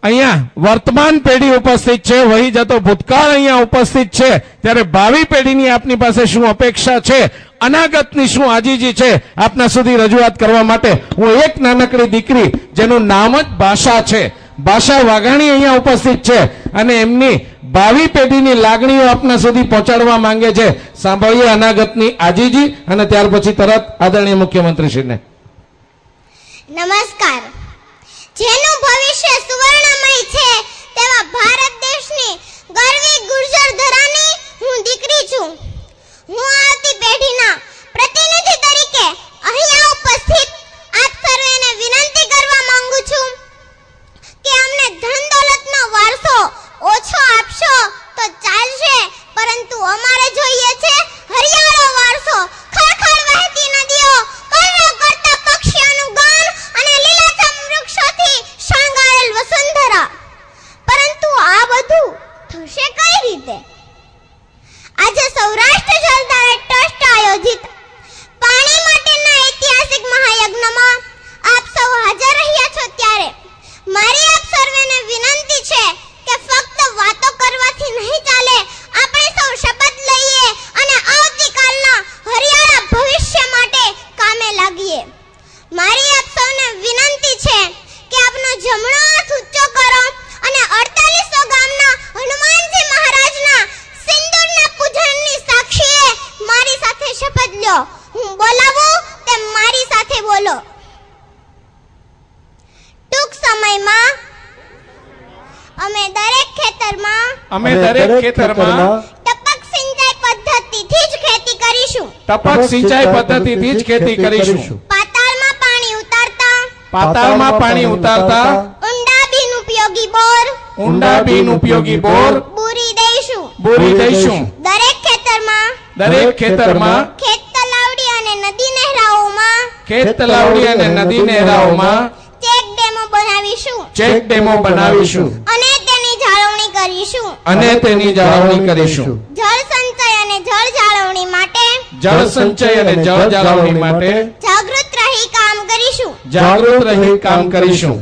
અહીંયા વર્તમાન પેઢી ઉપસ્થિત છે, વહી જતો ભૂતકાળ અહીંયા ઉપસ્થિત છે, ત્યારે ભાવિ પેઢીની આપની પાસે શું અપેક્ષા છે, અનાગતની શું આજીજી છે, આપના સુધી રજૂઆત કરવા માટે હું એક નાનકડી દીકરી જેનું નામ જ ભાષા છે, ભાષા વાઘાણી અહીંયા ઉપસ્થિત છે અને એમની ભાવિ પેઢીની લાગણીઓ આપના સુધી પહોંચાડવા માંગે છે. સાંભળીએ અનાગતની આજીજી અને ત્યાર પછી તરત આદરણીય મુખ્યમંત્રીશ્રીને. નમસ્કાર. જેનું ભવિષ્ય સુવર્ણમય છે તેવા ભારત દેશની ગરવી ગુર્જર ધરાની હું દીકરી છું. હું આવતી પેઢીના પ્રતિનિધિ તરીકે અહીંયા ઉપસ્થિત આપ સર્વેને વિનંતી કરવા માંગુ છું કે અમને ધન દોલતનો વારસો ઓછો આપશો તો ચાલશે, પરંતુ અમારે જોઈએ છે હરિયાળો વારસો, ખળખળ વહેતી નદીઓ, કલરવ કરતા પક્ષીઓનું ગાન અને લીલાછમ વૃક્ષોથી શણગારેલ વસુંધરા. પરંતુ આ બધું થશે કઈ રીતે? આજે સૌરાષ્ટ્ર જલધારા ટ્રસ્ટ આયોજિત પાણી માટેના ઐતિહાસિક મહાયજ્ઞમાં આપ સૌ હાજર રહ્યા છો, ત્યારે મારી આપ સર્વેને વિનંતી છે કે ફક્ત વાતો કરવાથી નહીં ચાલે. આપણે સૌ શપથ લઈએ અને આવતીકાલના હરિયાળા ભવિષ્ય માટે કામે લાગીએ. મારી આપ સૌને વિનંતી છે કે આપનો જમણો હાથ ઊંચો કરો અને 4800 ગામના હનુમાનજી મહારાજના સિંદૂરના પૂજનની સાક્ષીએ મારી સાથે શપથ લ્યો. હું બોલાવું તેમ મારી સાથે બોલો. ટૂંક સમયમાં અમે દરેક ખેતરમાં ટપક સિંચાઈ પદ્ધતિથી જ ખેતી કરીશું. ટપક સિંચાઈ પદ્ધતિથી જ ખેતી કરીશું. પાતાળમાં પાણી ઉતારતા ઊંડા બિન ઉપયોગી બોર પૂરી દઈશું. દરેક ખેતરમાં ખેત તલાવડી અને નદી નહેરાઓમાં ચેક ડેમો બનાવીશું અને તેની જાળવણી કરીશું. જળ સંચય અને જળ જાળવણી માટે જાગૃત રહી કામ કરીશું.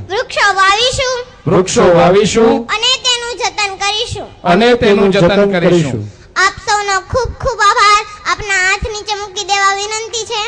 વૃક્ષો વાવીશું અને તેનું જતન કરીશું. આપ સૌનો ખૂબ ખૂબ આભાર. આપના હાથ નીચે મૂકી દેવા વિનંતી છે.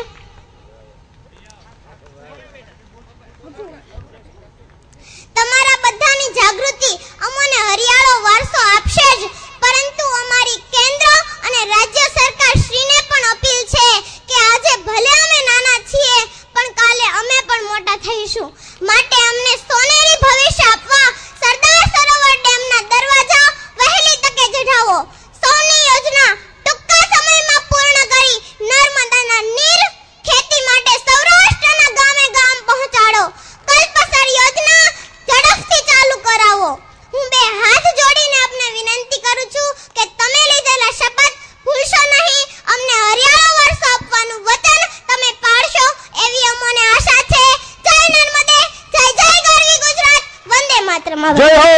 તમારા બધાની જાગૃતિ અમને હરિયાળો વારસો આપશે જ, પરંતુ અમારી કેન્દ્ર અને રાજ્ય સરકાર શ્રીને પણ અપીલ છે કે આજે ભલે અમે નાના છીએ પણ કાલે અમે પણ મોટા થઈશું. માટે અમને સોનેરી ભવિષ્ય આપવા સરદાર સરોવર ડેમના દરવાજા વહેલી તકે જઢાવો. સૌની યોજના ટૂંકા સમયમાં પૂર્ણ કરી નર્મદાના નીર ખેતી માટે સૌરાષ્ટ્રના ગામે ગામ પહોંચાડો. કલ્પસર યોજના ઝડપથી ચાલુ કરાવો. હું બે હાથ જોડીને આપને વિનંતી કરું છું કે તમે લીધેલા શપથ ભૂલશો નહીં. અમને હરિયાળો વારસો આપવાનું વચન તમે પાળશો એવી અમને આશા છે. જય નર્મદે, જય જય ગરવી ગુજરાત, વંદે માતરમ. જય હો.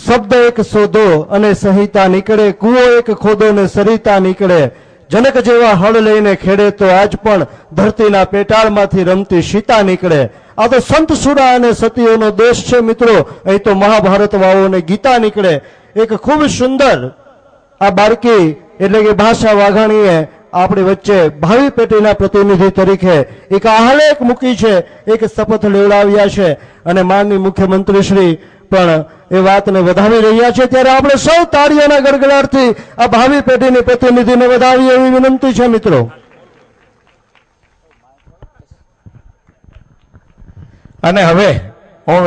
શબ્દ એક શોધો અને સંહિતા નીકળે, કૂવો એક ખોદો ને સરિતા નીકળે. જનક જેવા હળ લઈને ખેડે તો આજ પણ ધરતીના પેટાળમાંથી રમતી સીતા નીકળે. આ તો સંત સુરા અને સતીઓનો દેશ છે મિત્રો. અહીં તો મહાભારત વાવો અને ગીતા નીકળે. એક ખૂબ સુંદર આ બાળકી એટલે કે ભાષા વાઘાણીએ આપણી વચ્ચે ભાવિ પેઢીના પ્રતિનિધિ તરીકે એક આહલેખ મૂકી છે, એક શપથ લેવડાવ્યા છે અને માનનીય મુખ્યમંત્રી શ્રી પણ એ વાતને વધાવી રહ્યા છે. ત્યારે આપણે સૌ તાળીઓના ગડગડાટથી આ ભાવિ પેઢીની પ્રતિનિધિને વધાવીએ એવી વિનંતી છે મિત્રો. અને હવે